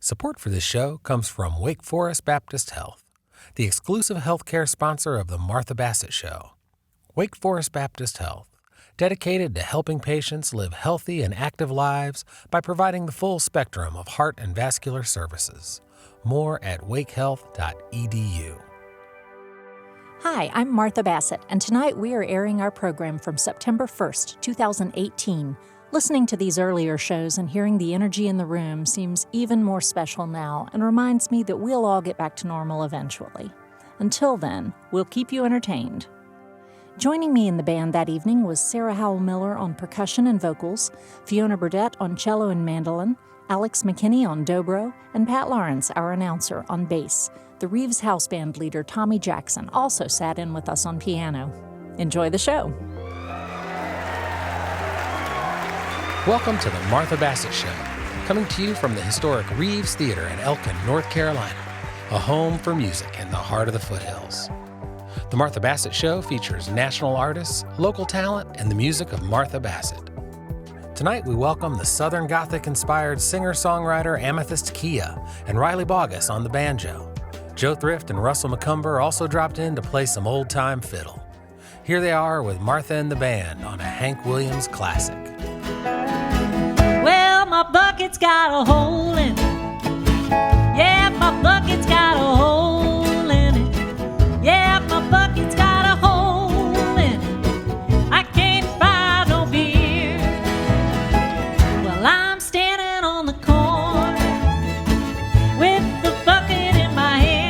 Support for this show comes from Wake Forest Baptist Health, the exclusive healthcare sponsor of the Martha Bassett Show. Wake Forest Baptist Health, dedicated to helping patients live healthy and active lives by providing the full spectrum of heart and vascular services. More at wakehealth.edu. Hi, I'm Martha Bassett, and tonight we are airing our program from September 1st, 2018. Listening to these earlier shows and hearing the energy in the room seems even more special now and reminds me that we'll all get back to normal eventually. Until then, we'll keep you entertained. Joining me in the band that evening was Sarah Howell Miller on percussion and vocals, Fiona Burdett on cello and mandolin, Alex McKinney on dobro, and Pat Lawrence, our announcer, on bass. The Reeves House Band leader, Tommy Jackson, also sat in with us on piano. Enjoy the show. Welcome to the Martha Bassett Show, coming to you from the historic Reeves Theater in Elkin, North Carolina, a home for music in the heart of the foothills. The Martha Bassett Show features national artists, local talent, and the music of Martha Bassett. Tonight we welcome the Southern Gothic-inspired singer-songwriter Amythyst Kiah and Riley Baugus on the banjo. Joe Thrift and Russell McCumber also dropped in to play some old-time fiddle. Here they are with Martha and the band on a Hank Williams classic. Well, my bucket's got a hole in it. Yeah, my bucket's got a hole in it. Yeah, my bucket's got a hole in it. I can't buy no beer. Well, I'm standing on the corner with the bucket in my hand.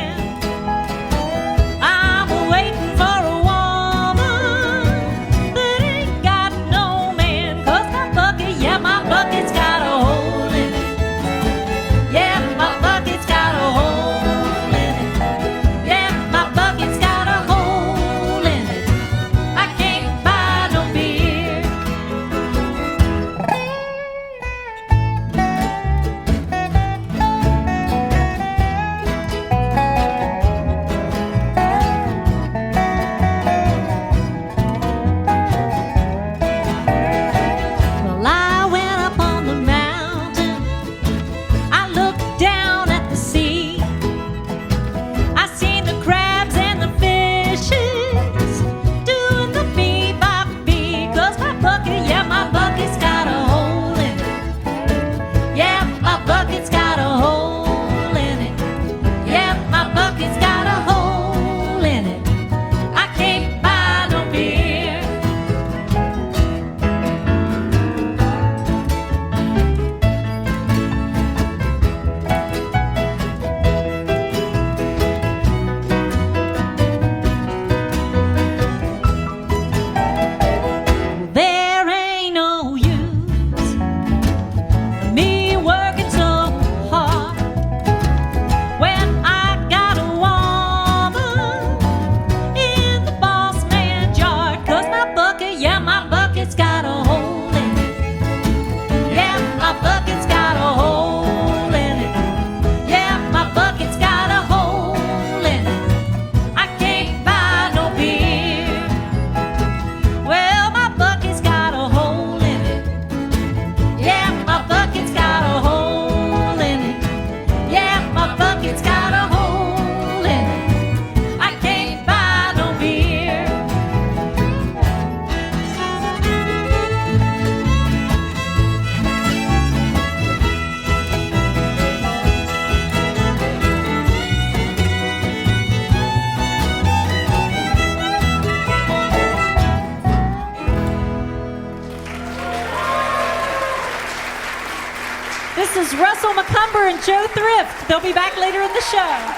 This is Russell McCumber and Joe Thrift. They'll be back later in the show.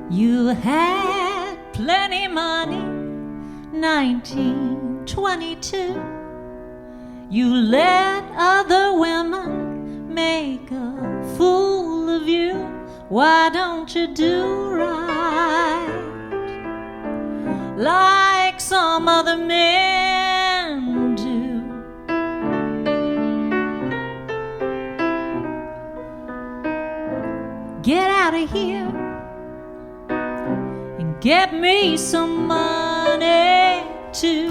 You had plenty money, 1922. You let other women make a fool of you. Why don't you do right like some other men do? out of here and get me some money too.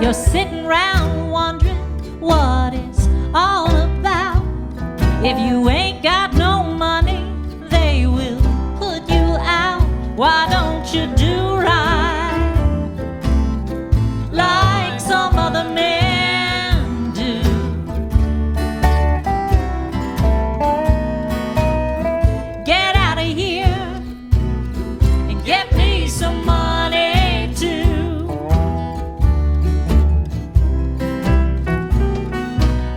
You're sitting round wondering what it's all about. If you ain't got no money, they will put you out. Why don't you do right like some other men do? Get out of here and get me some money too.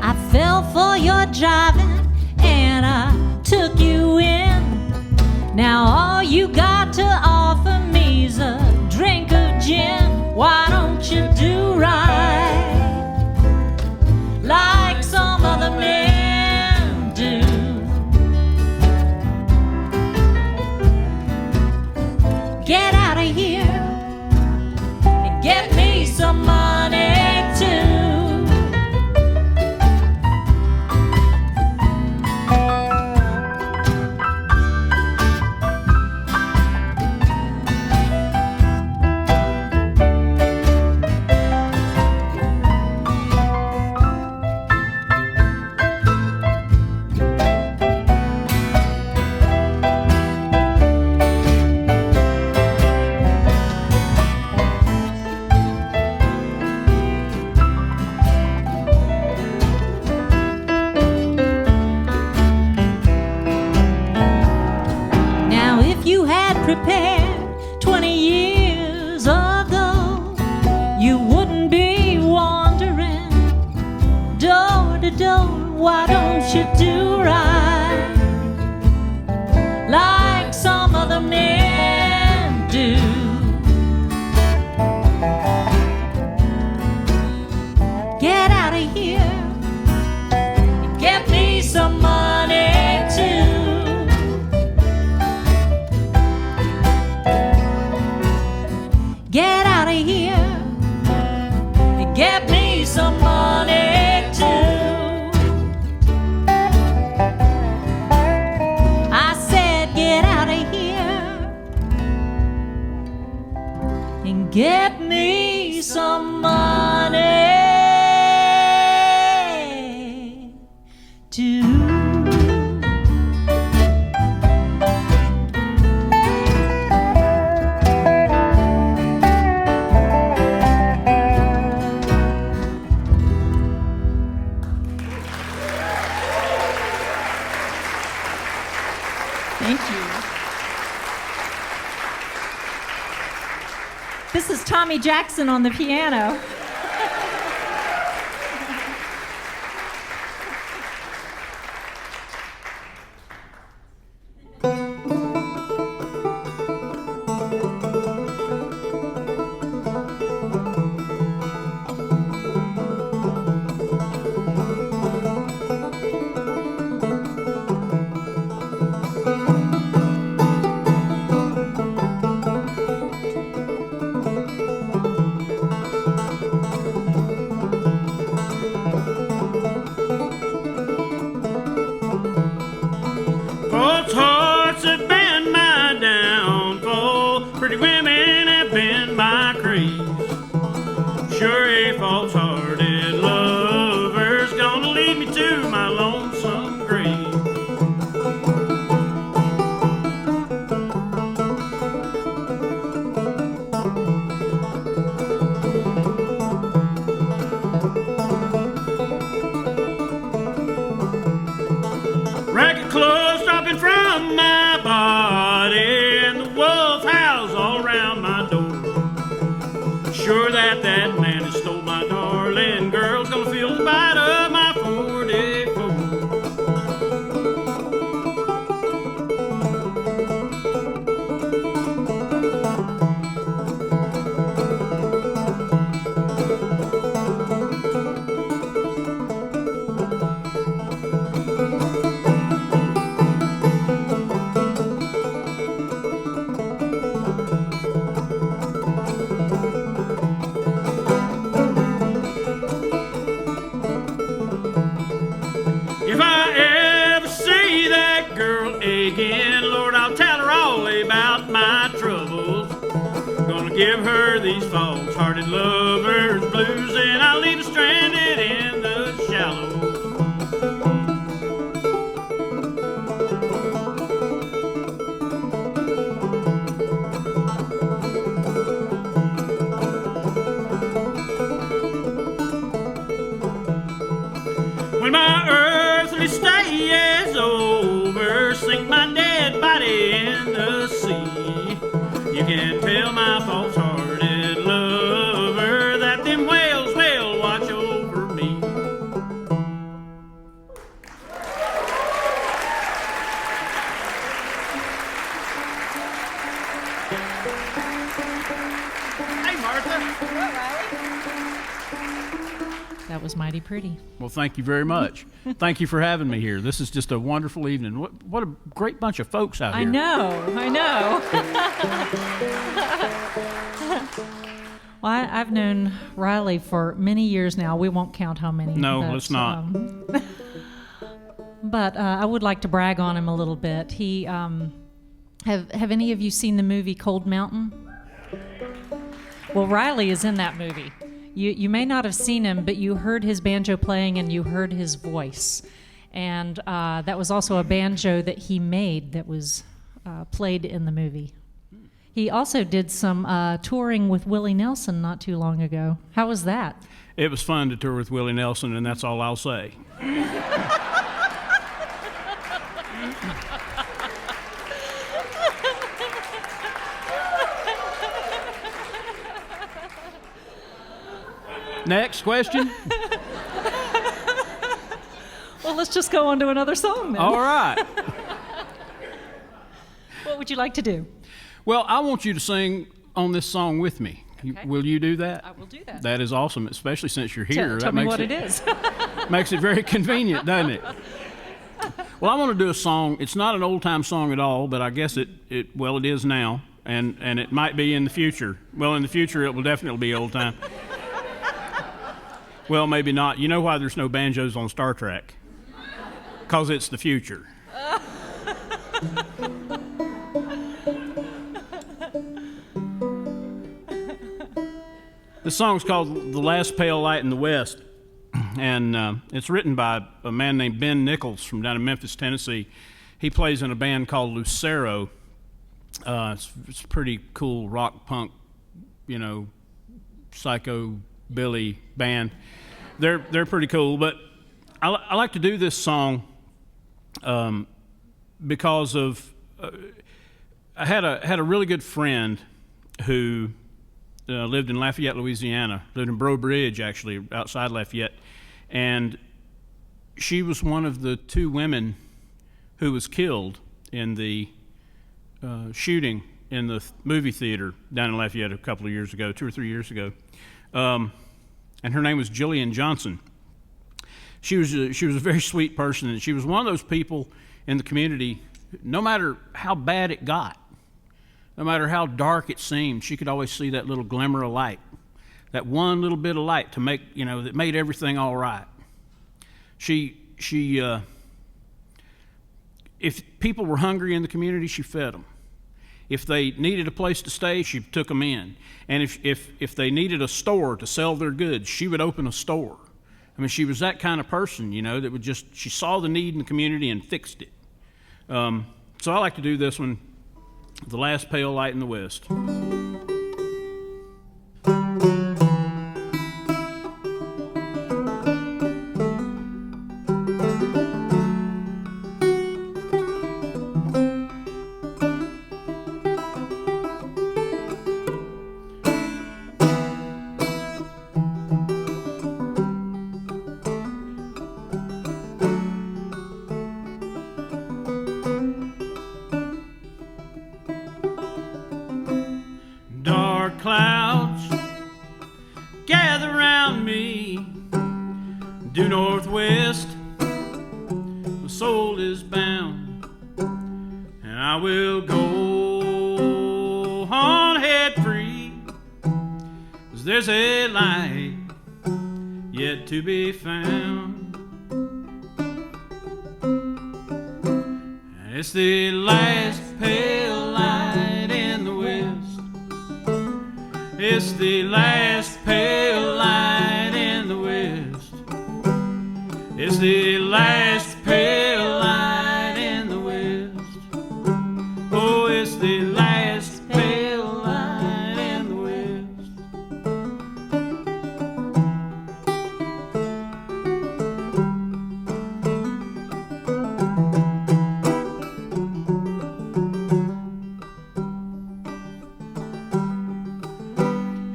I fell for your driving and I took you in. Now all you got to offer me's a drink of gin. Why don't you do right like some other men do? Get out of here and get me some money too. Prepared 20 years ago, you wouldn't be wandering door to door. Why don't you do right like some other men do? Get out of here and get me some money too. Get out of here and get me some money too. I said get out of here and get me some money too. This is Tommy Jackson on the piano. Lord, I'll tell her all about my troubles. Gonna give her these false-hearted lovers blues, and I'll leave her stranded in the shallows. When my earthly stay is over, sink my dead body in the sea. You can tell my false-hearted lover that them whales will watch over me. Hey, Martha. That was mighty pretty. Well, thank you very much. Thank you for having me here. This is just a wonderful evening. What a great bunch of folks out here. I know. Well, I've known Riley for many years now. We won't count how many. No, let's not. But I would like to brag on him a little bit. He have any of you seen the movie Cold Mountain? Well, Riley is in that movie. You may not have seen him, but you heard his banjo playing and you heard his voice. And that was also a banjo that he made that was played in the movie. He also did some touring with Willie Nelson not too long ago. How was that? It was fun to tour with Willie Nelson, and that's all I'll say. Next question. Well, let's just go on to another song then. All right. What would you like to do? Well, I want you to sing on this song with me. Okay. Will you do that? I will do that. That is awesome, especially since you're here. Tell me what it is. Makes it very convenient, doesn't it? Well, I want to do a song. It's not an old-time song at all, but I guess it is now, and it might be in the future. Well, in the future, it will definitely be old-time. Well, maybe not. You know why there's no banjos on Star Trek? Because it's the future. This song's called The Last Pale Light in the West, and it's written by a man named Ben Nichols from down in Memphis, Tennessee. He plays in a band called Lucero. It's a pretty cool rock punk, psychobilly band. They're pretty cool, but I like to do this song because of I had a really good friend who lived in Lafayette, Louisiana. Lived in Breaux Bridge, actually, outside Lafayette, and she was one of the two women who was killed in the shooting in the movie theater down in Lafayette a couple of years ago, 2 or 3 years ago. And her name was Jillian Johnson. She was a very sweet person, and she was one of those people in the community, no matter how bad it got, no matter how dark it seemed, she could always see that little glimmer of light, that one little bit of light to make, that made everything all right. She if people were hungry in the community, she fed them. If they needed a place to stay, she took them in. And if they needed a store to sell their goods, she would open a store. I mean, she was that kind of person, that would she saw the need in the community and fixed it. So I like to do this one, The Last Pale Light in the West. Clouds gather round me, due northwest, my soul is bound, and I will go on head free, 'cause there's a light yet to be found, and it's the last is the last pale light in the west.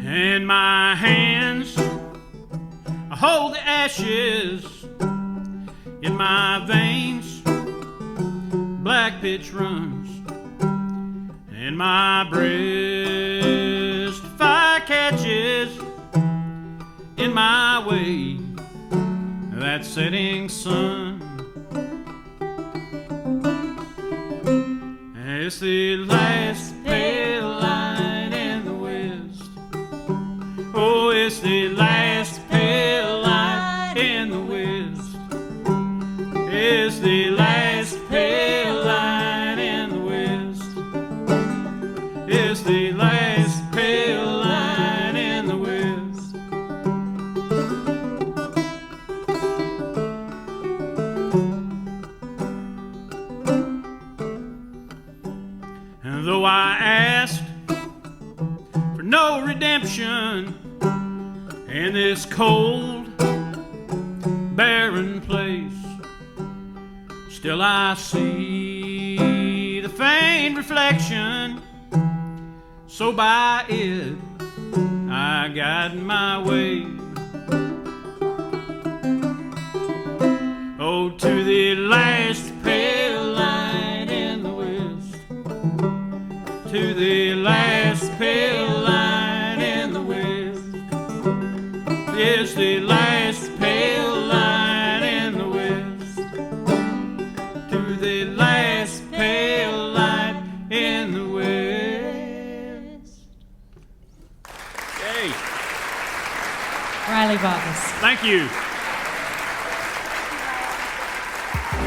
In my hands I hold the ashes, in my veins black pitch runs, in my breast fire catches, in my way that setting sun. It's the last pale light in the west. Oh, it's the last pale light in the west. It's the last pale light in the west. It's the last pale light in the west. And though I asked for no redemption in this cold, barren place, still I see the faint reflection, so by it I guide my way. Oh, to the last pale light in the west, to the last pale light in the west. Yes, the last pale light in the west, to the last pale light in the west. Yay. Riley Baugus. Thank you.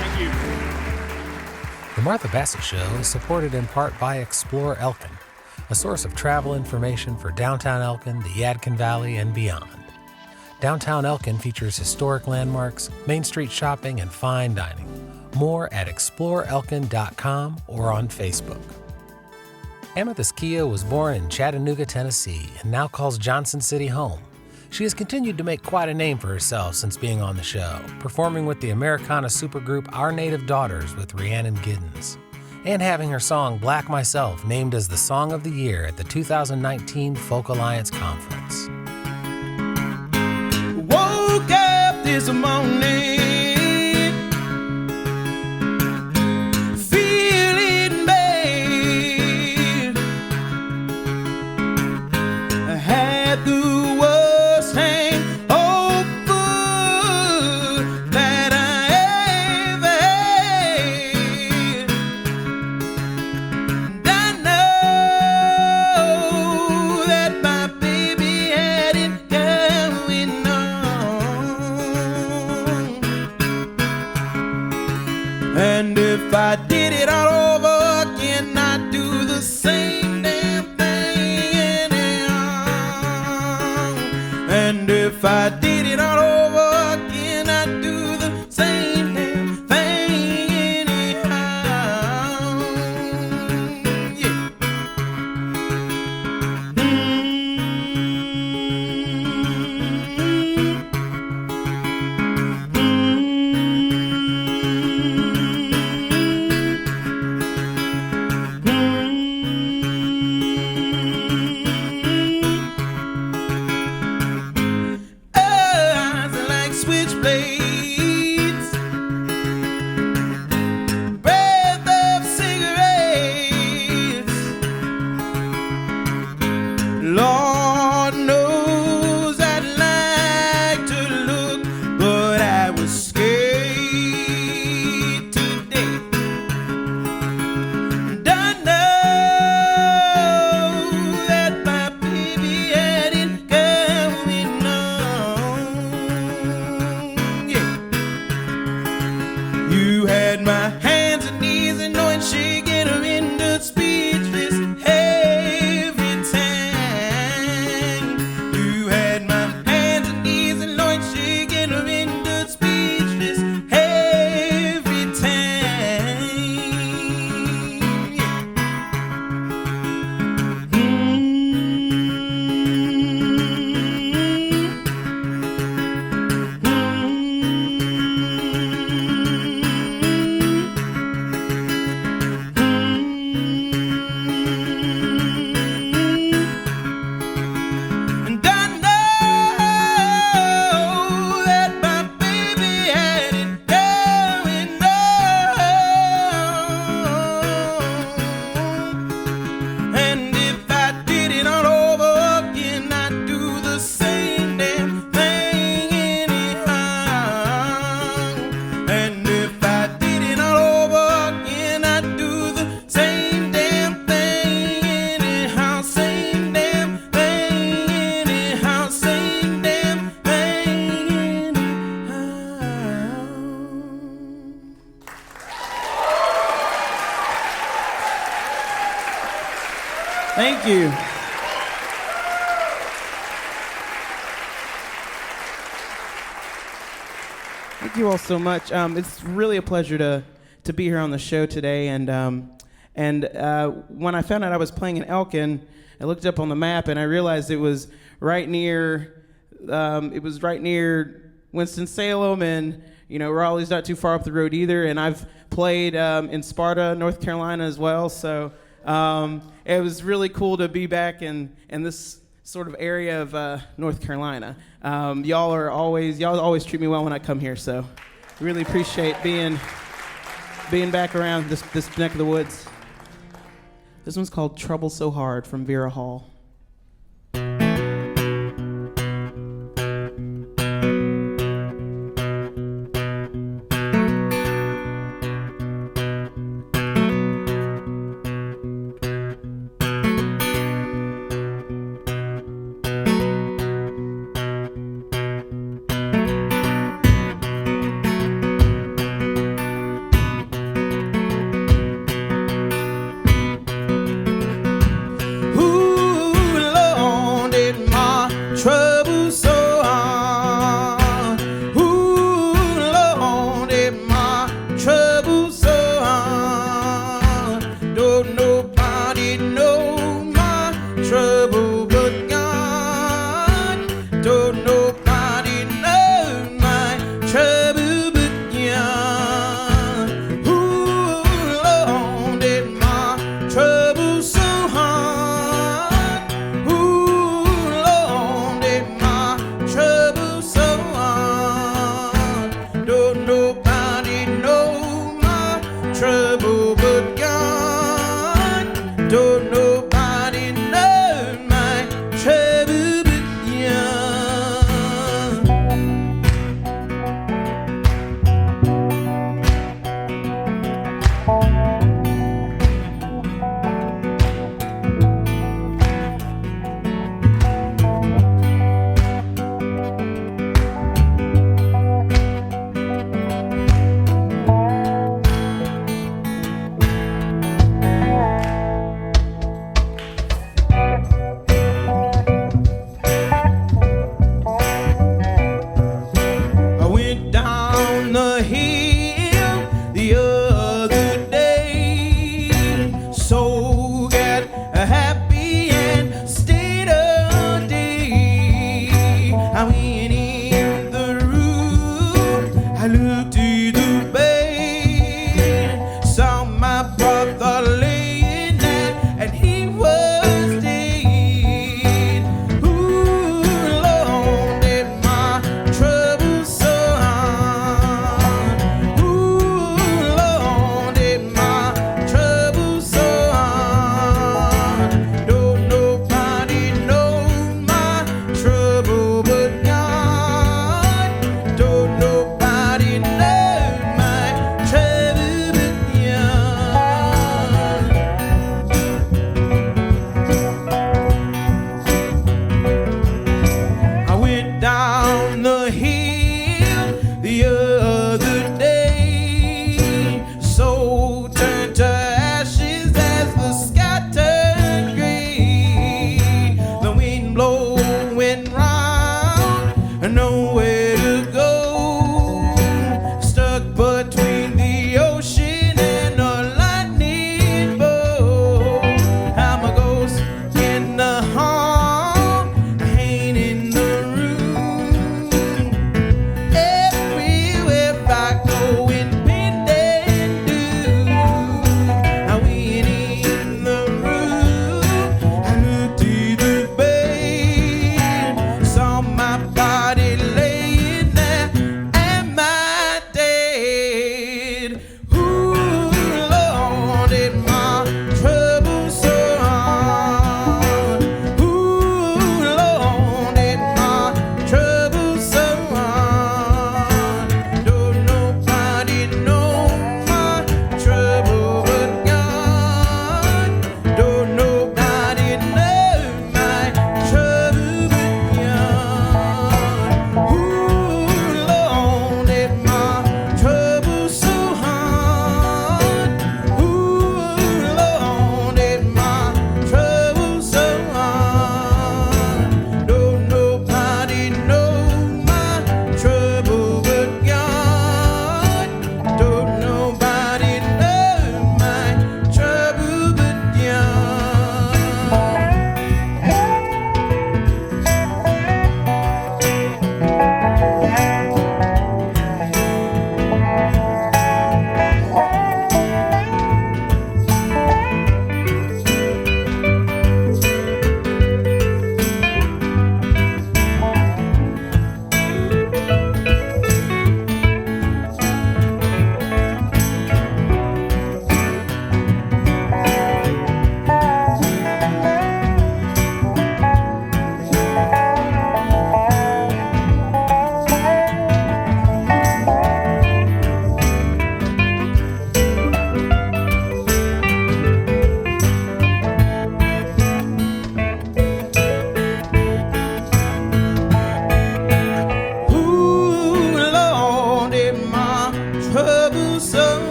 Thank you. The Martha Bassett Show is supported in part by Explore Elkin, a source of travel information for downtown Elkin, the Yadkin Valley, and beyond. Downtown Elkin features historic landmarks, Main Street shopping, and fine dining. More at exploreelkin.com or on Facebook. Amythyst Kiah was born in Chattanooga, Tennessee, and now calls Johnson City home. She has continued to make quite a name for herself since being on the show, performing with the Americana supergroup Our Native Daughters with Rhiannon Giddens, and having her song Black Myself named as the Song of the Year at the 2019 Folk Alliance Conference. Woke up this morning feeling bad. I had the worst hangover that I ever had. And I know that my baby had it going on. And if I did it all over again, I'd do the same damn thing anyhow. And if I did it all over again, I'd do the same damn thing anyhow. Yeah. Thank you. Thank you all so much. It's really a pleasure to be here on the show today. And when I found out I was playing in Elkin, I looked up on the map and I realized it was right near Winston-Salem, and Raleigh's not too far up the road either. And I've played in Sparta, North Carolina as well. So it was really cool to be back in this sort of area of North Carolina. Y'all always treat me well when I come here, so really appreciate being back around this neck of the woods. This one's called Trouble So Hard from Vera Hall.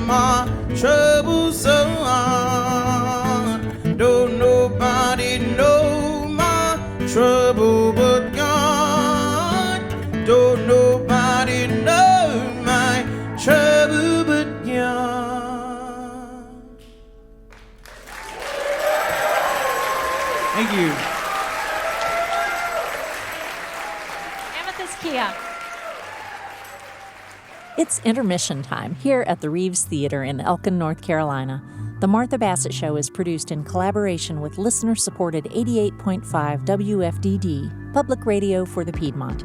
my troubles so. Don't nobody know my trouble but God. Don't nobody know my trouble but God. Thank you. Amythyst Kia. It's intermission time here at the Reeves Theater in Elkin, North Carolina. The Martha Bassett Show is produced in collaboration with listener-supported 88.5 WFDD, public radio for the Piedmont.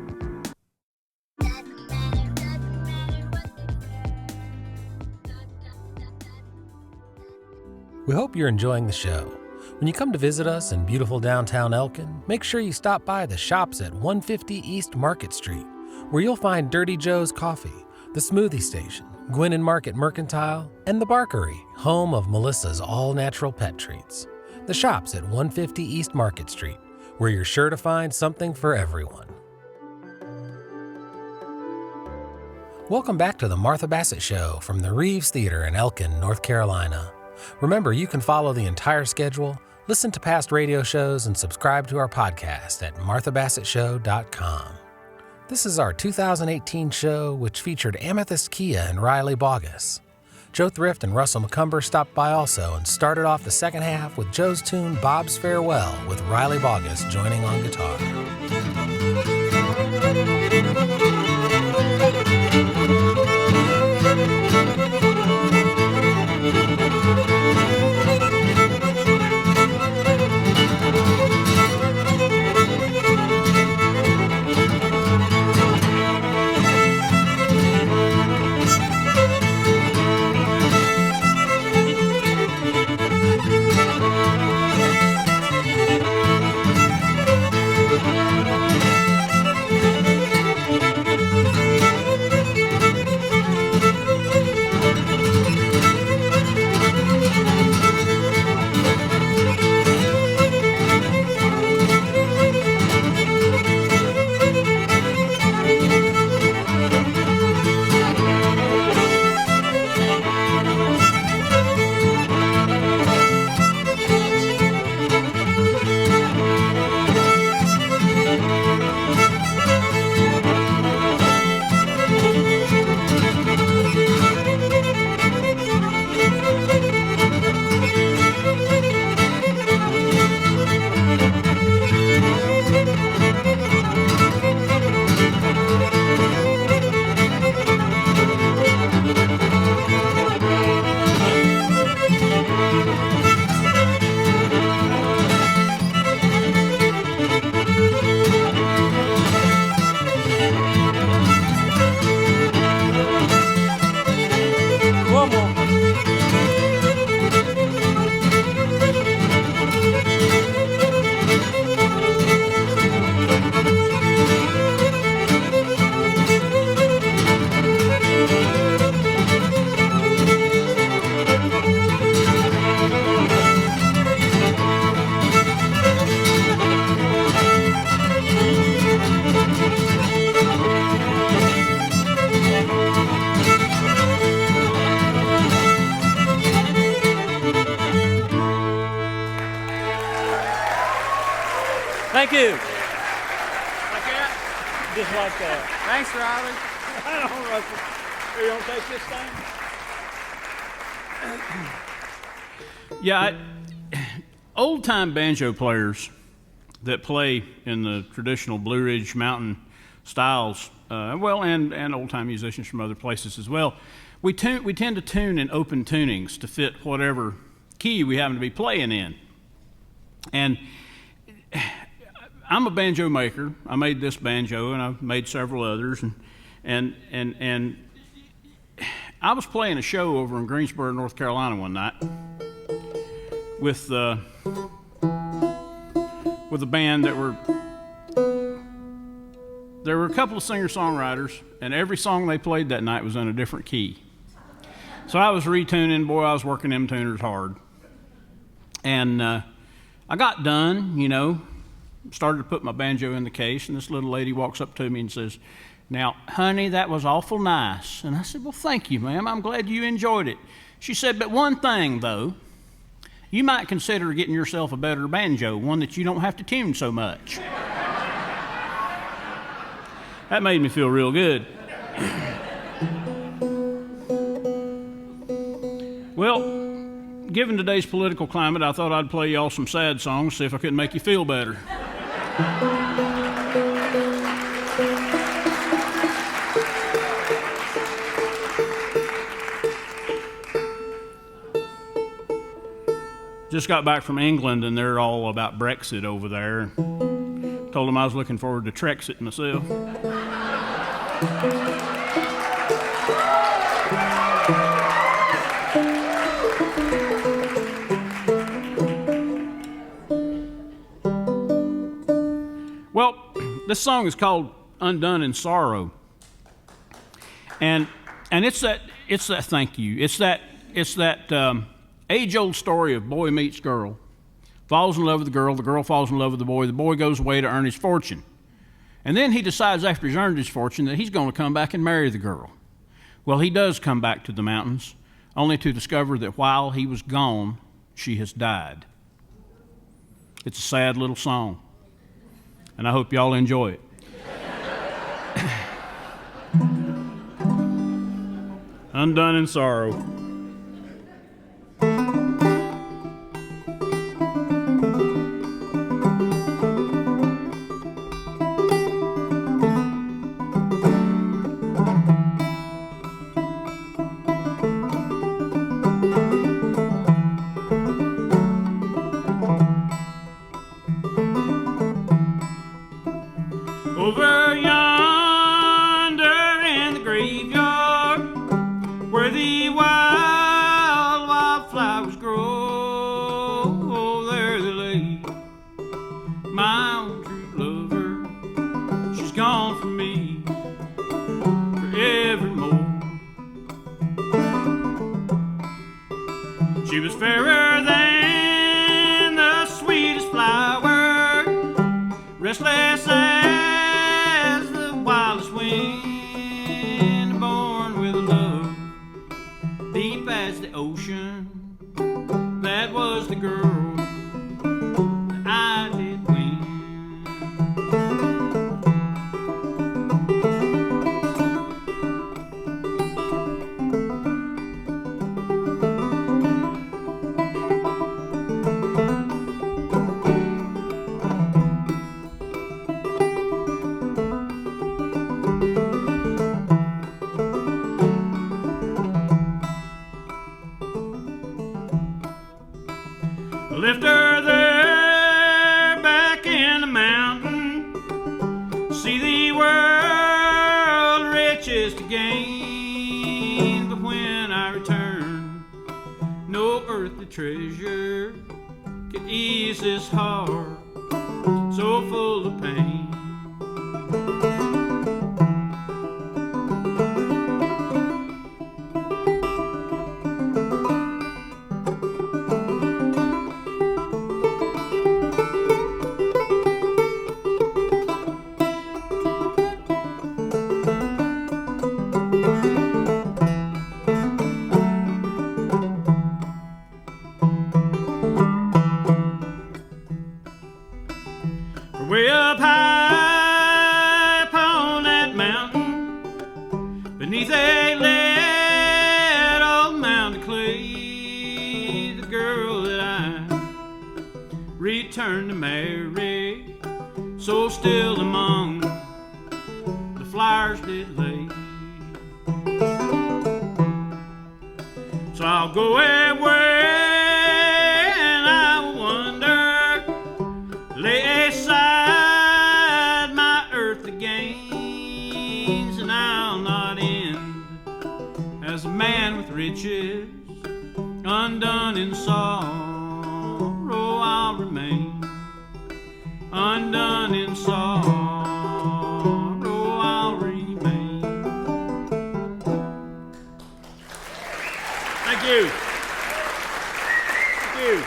We hope you're enjoying the show. When you come to visit us in beautiful downtown Elkin, make sure you stop by the shops at 150 East Market Street, where you'll find Dirty Joe's Coffee, the Smoothie Station, Gwynn and Market Mercantile, and the Barkery, home of Melissa's all-natural pet treats. The shops at 150 East Market Street, where you're sure to find something for everyone. Welcome back to the Martha Bassett Show from the Reeves Theater in Elkin, North Carolina. Remember, you can follow the entire schedule, listen to past radio shows, and subscribe to our podcast at marthabassettshow.com. This is our 2018 show, which featured Amythyst Kiah and Riley Baugus. Joe Thrift and Russell McCumber stopped by also and started off the second half with Joe's tune Bob's Farewell with Riley Baugus joining on guitar. Thank you. Like that? Just like that. Thanks, Riley. I don't, Russell. Here, you want to take this thing? Yeah, old-time banjo players that play in the traditional Blue Ridge Mountain styles, and old-time musicians from other places as well, we tend to tune in open tunings to fit whatever key we happen to be playing in. And I'm a banjo maker. I made this banjo, and I've made several others, and I was playing a show over in Greensboro, North Carolina one night with a band that there were a couple of singer-songwriters, and every song they played that night was in a different key. So I was retuning. Boy, I was working them tuners hard. And I got done, started to put my banjo in the case, and this little lady walks up to me and says, Now, honey, that was awful nice. And I said, well, thank you, ma'am. I'm glad you enjoyed it. She said, but one thing, though, you might consider getting yourself a better banjo, one that you don't have to tune so much. That made me feel real good. Well, given today's political climate, I thought I'd play y'all some sad songs, see if I couldn't make you feel better. Just got back from England, and they're all about Brexit over there. Told them I was looking forward to Trexit myself. Well, this song is called "Undone in Sorrow," and it's that thank you. It's that age-old story of boy meets girl, falls in love with the girl falls in love with the boy goes away to earn his fortune. And then he decides after he's earned his fortune that he's going to come back and marry the girl. Well, he does come back to the mountains, only to discover that while he was gone, she has died. It's a sad little song, and I hope y'all enjoy it. Undone in Sorrow. Over yonder in the graveyard, where the wild flowers grow, there they lay my own true lover. She's gone from me forevermore. She was fairer than the sweetest flower, restless as the wildest wind, born with a love deep as the ocean. That was the girl that I did win. I left her there back in the mountain, see the world riches to gain. But when I returned, no earthly treasure could ease this heart so full of pain. Way up high upon that mountain, beneath a lead old mound of clay, the girl that I returned to marry, so still among the flowers did lay. So I'll go away and I wonder, lay aside my earthly gains, and I'll not end as a man with riches, undone in sorrow. I'll remain undone in sorrow. I'll remain. Thank you. Thank you.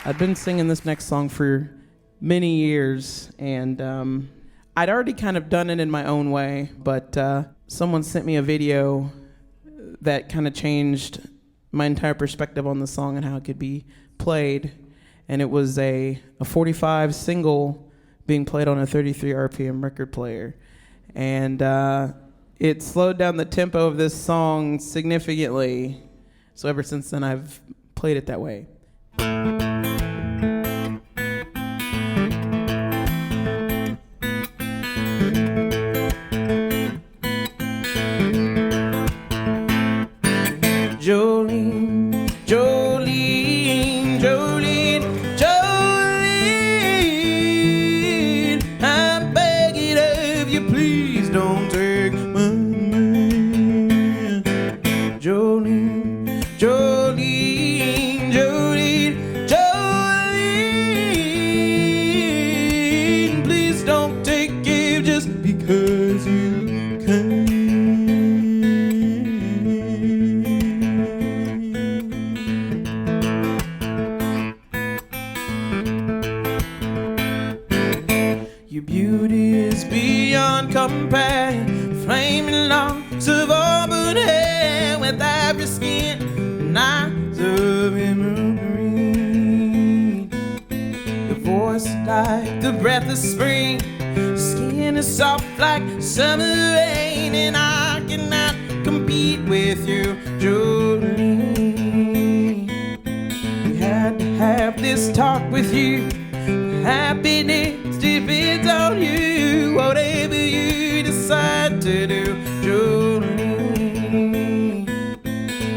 I've been singing this next song for many years, and I'd already kind of done it in my own way, but someone sent me a video that kind of changed my entire perspective on the song and how it could be played, and it was a 45 single being played on a 33 RPM record player, and it slowed down the tempo of this song significantly, so ever since then I've played it that way. Jolene, Jolene, Jolene, Jolene, I'm begging of you, please don't take my man. Jolene, Jolene, Jolene, Jolene, please don't take it just because you can. summer rain, and I cannot compete with you, Jolene. We had to have this talk with you. Happiness depends on you, whatever you decide to do, Jolene.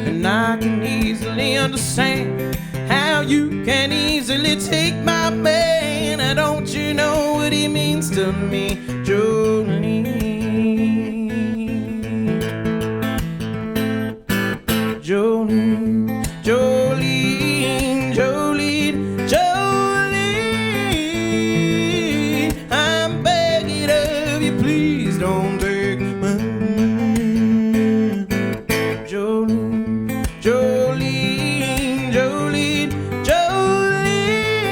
And I can easily understand how you can easily take my man. Don't you know what he means to me, Jolene? Jolene, Jolene, Jolene, Jolene, I'm begging of you, please don't take my man. Jolene, Jolene, Jolene, Jolene,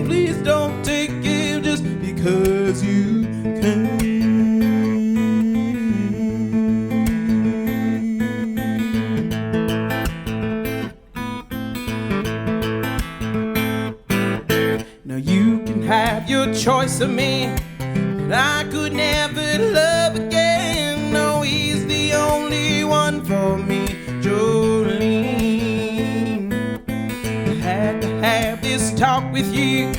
please don't take him just because you can. Choice of me, but I could never love again. No, he's the only one for me, Jolene. I had to have this talk with you.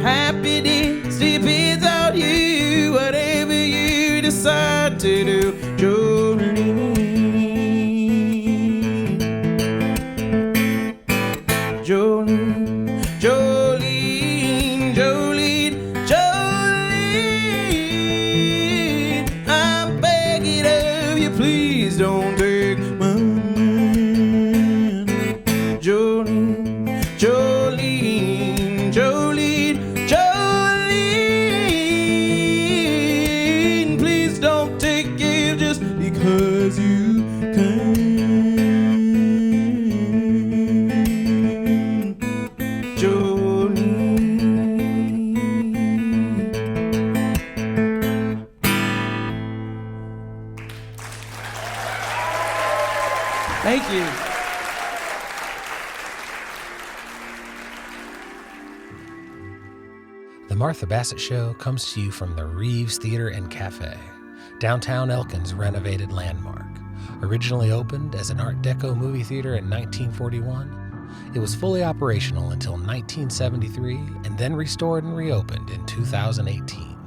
Happiness depends on you, whatever you decide to do, Jolene. Jolene, Jolene, Jolene, Jolene, I'm begging of you, please don't take my man. Jolene, Jolene, Jolene, Jolene, please don't take him just because you can. Thank you. The Martha Bassett Show comes to you from the Reeves Theater and Cafe, downtown Elkin's renovated landmark. Originally opened as an Art Deco movie theater in 1941, it was fully operational until 1973 and then restored and reopened in 2018.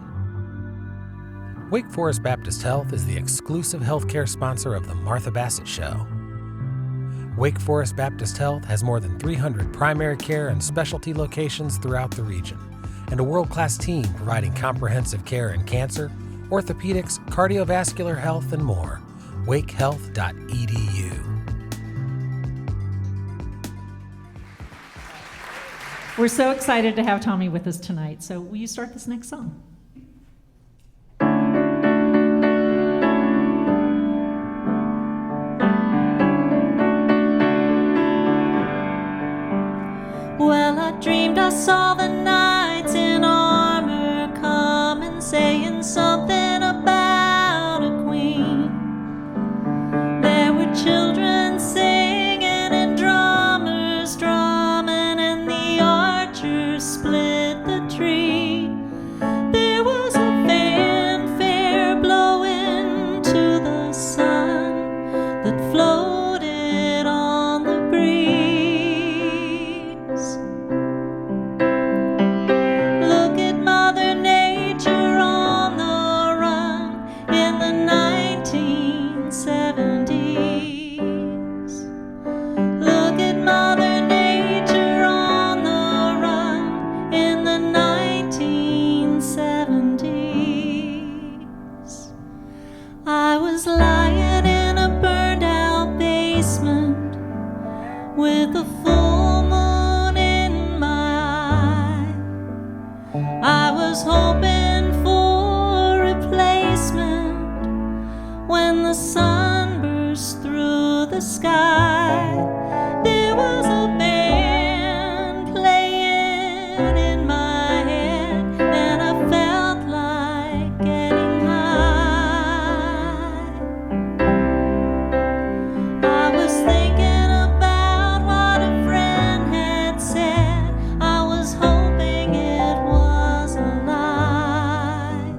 Wake Forest Baptist Health is the exclusive healthcare sponsor of the Martha Bassett Show. Wake Forest Baptist Health has more than 300 primary care and specialty locations throughout the region, and a world-class team providing comprehensive care in cancer, orthopedics, cardiovascular health, and more. wakehealth.edu. We're so excited to have Tommy with us tonight, so will you start this next song? Well, I dreamed I saw the knights in armor coming, saying something about a queen. There were children singing and drummers drumming, and the archers split the tree. There was a fanfare blowing to the sun that floated on the breeze. Look at Mother Nature on the run in the 1970s. Look at Mother Nature on the run in the 1970s. I was lying in a burned out basement with a full moon in my eye. I was hoping for replacement when the sun burst through the sky. There was a band playing in my head, and I felt like getting high. I was thinking about what a friend had said. I was hoping it was a lie.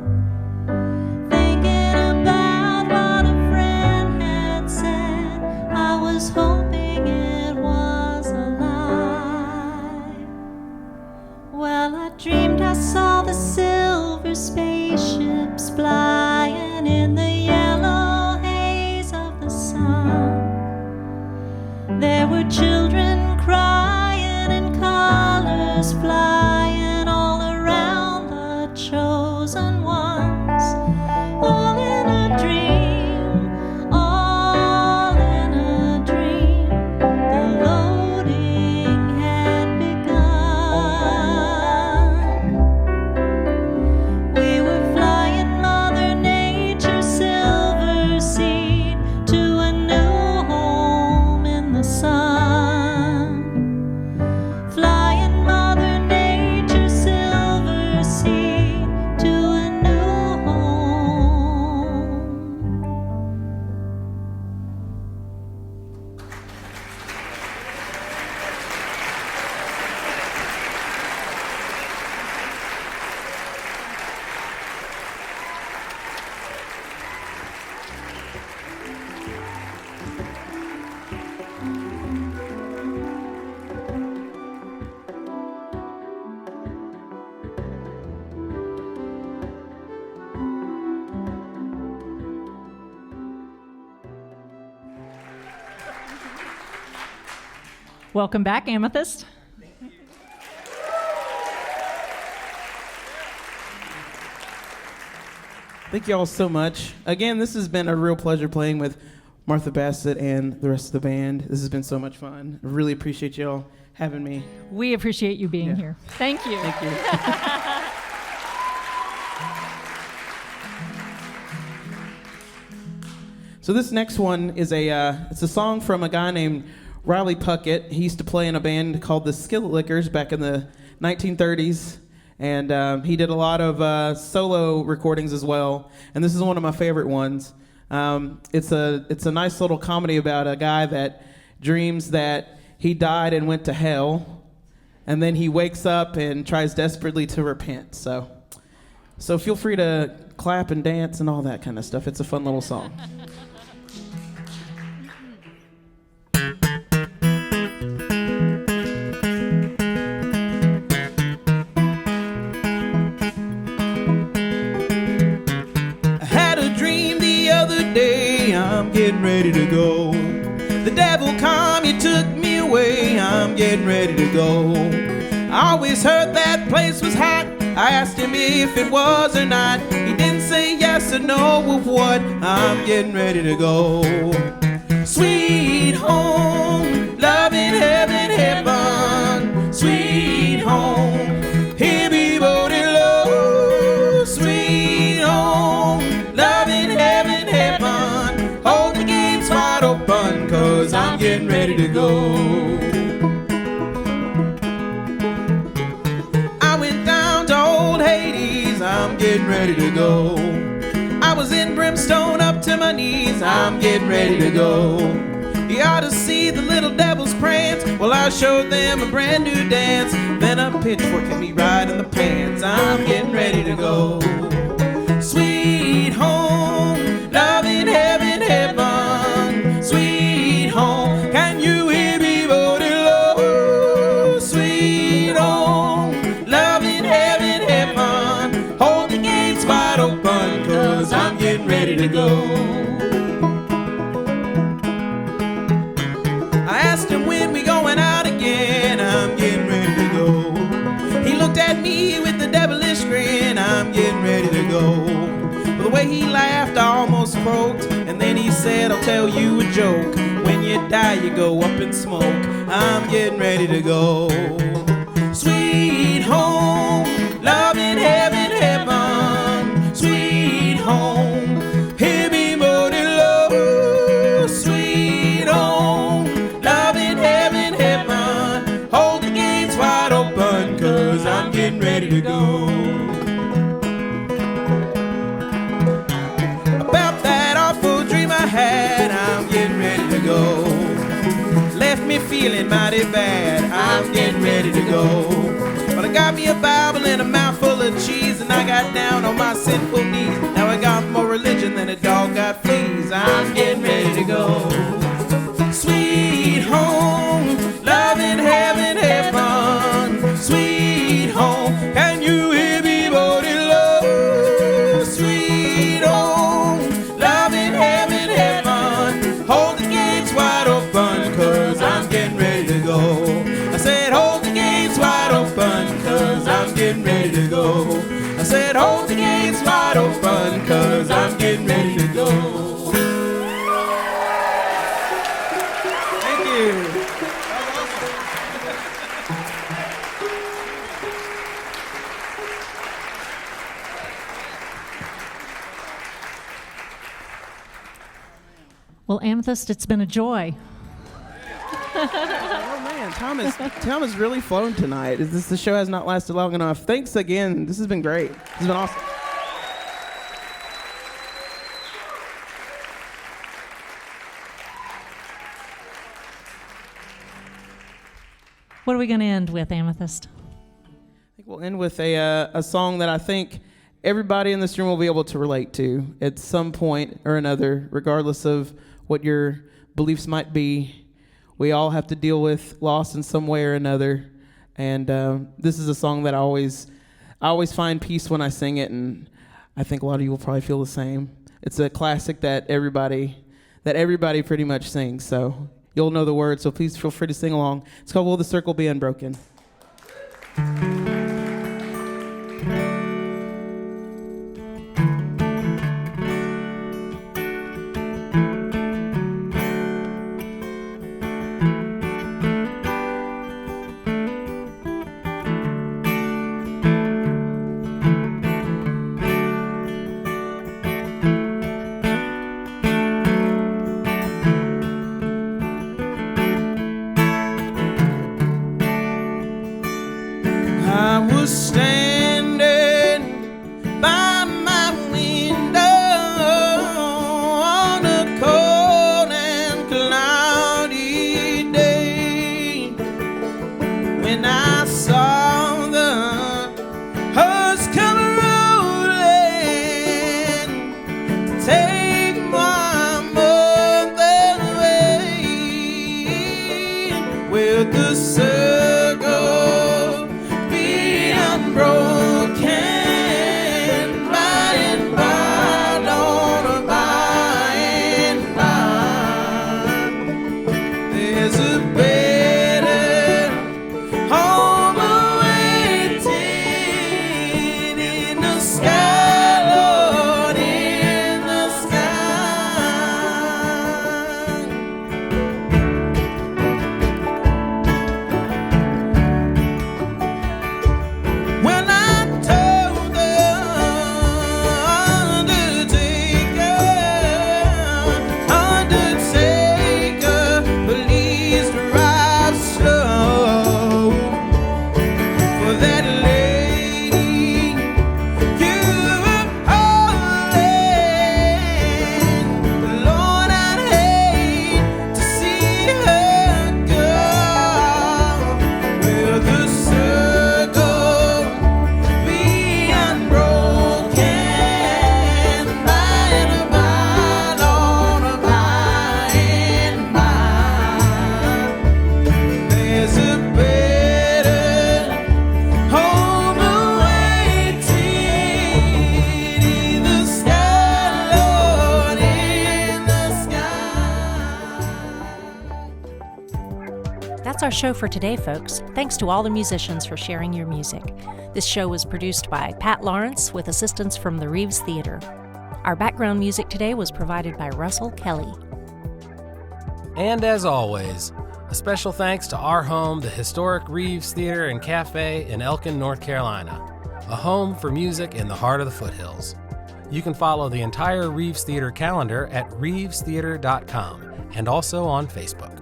Welcome back, Amethyst. Thank you all so much. Again, this has been a real pleasure playing with Martha Bassett and the rest of the band. This has been so much fun. I really appreciate y'all having me. We appreciate you being here. Thank you. Thank you. So this next one is it's a song from a guy named Riley Puckett. He used to play in a band called the Skillet Lickers back in the 1930s. And he did a lot of solo recordings as well. And this is one of my favorite ones. It's a nice little comedy about a guy that dreams that he died and went to hell. And then he wakes up and tries desperately to repent. So feel free to clap and dance and all that kind of stuff. It's a fun little song. I'm getting ready to go. The devil come, he took me away. I'm getting ready to go. I always heard that place was hot. I asked him if it was or not. He didn't say yes or no of what. I'm getting ready to go. Sweet home, love in heaven, heaven. Sweet home, here be voted low. Sweet home, love in heaven, heaven. Hold the gates wide open, 'cause I'm getting ready to go. I went down to old Hades, I'm getting ready to go. I was in brimstone up to my knees, I'm getting ready to go. You ought to see the little devils prance. Well, I showed them a brand new dance. Then a pitchfork hit me right in the pants. I'm getting ready to go. Sweet home, love in heaven, heaven. Sweet home, can you hear me voted low? Sweet home, love in heaven, heaven. Hold the gates wide open, 'cause I'm getting ready to go. I asked him when we going out again. I'm getting ready to go. He looked at me with a devilish grin. I'm getting ready to go. The way he laughed, I almost croaked. And then he said, I'll tell you a joke. When you die, you go up in smoke. I'm getting ready to go. Sweet home, love in heaven, heaven. Sweet home, hear me voted low. Sweet home, love in heaven, heaven. Hold the gates wide open, 'cause I'm getting ready to go. I'm getting ready to go. Left me feeling mighty bad. I'm getting ready to go. But I got me a Bible and a mouthful of cheese, and I got down on my sinful knees. Now I got more religion than a dog got fleas. I'm getting ready to go. Sweet home, love in heaven, heaven. Sweet home, can you hear me voted low? Sweet home, love in heaven, heaven. Hold the gates wide open, 'cause I'm getting ready to go. I said hold the gates wide open, 'cause I'm getting ready to go. I said hold the gates wide open, 'cause I'm getting ready to go. Thank you. Well, Amethyst, it's been a joy. Oh man, time has really flown tonight. The show has not lasted long enough. Thanks again. This has been great. This has been awesome. What are we going to end with, Amethyst? I think we'll end with a song that I think everybody in this room will be able to relate to at some point or another, regardless of what your beliefs might be. We all have to deal with loss in some way or another, and this is a song that I always find peace when I sing it, and I think a lot of you will probably feel the same. It's a classic that everybody pretty much sings. So you'll know the words, so please feel free to sing along. It's called Will the Circle Be Unbroken? Our show for today, folks. Thanks to all the musicians for sharing your music. This show was produced by Pat Lawrence with assistance from the Reeves Theater. Our background music today was provided by Russell Kelly. And as always, a special thanks to our home, the historic Reeves Theater and Cafe in Elkin, North Carolina, a home for music in the heart of the foothills. You can follow the entire Reeves Theater calendar at reevestheater.com and also on Facebook.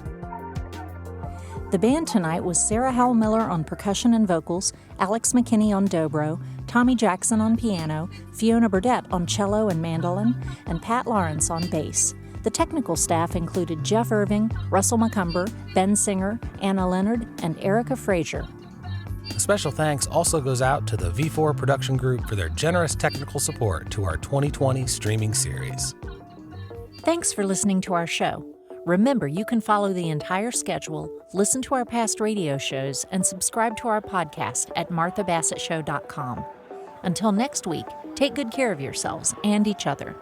The band tonight was Sarah Howell Miller on percussion and vocals, Alex McKinney on dobro, Tommy Jackson on piano, Fiona Burdette on cello and mandolin, and Pat Lawrence on bass. The technical staff included Jeff Irving, Russell McCumber, Ben Singer, Anna Leonard, and Erica Frazier. A special thanks also goes out to the V4 Production Group for their generous technical support to our 2020 streaming series. Thanks for listening to our show. Remember, you can follow the entire schedule, listen to our past radio shows, and subscribe to our podcast at marthabassettshow.com. Until next week, take good care of yourselves and each other.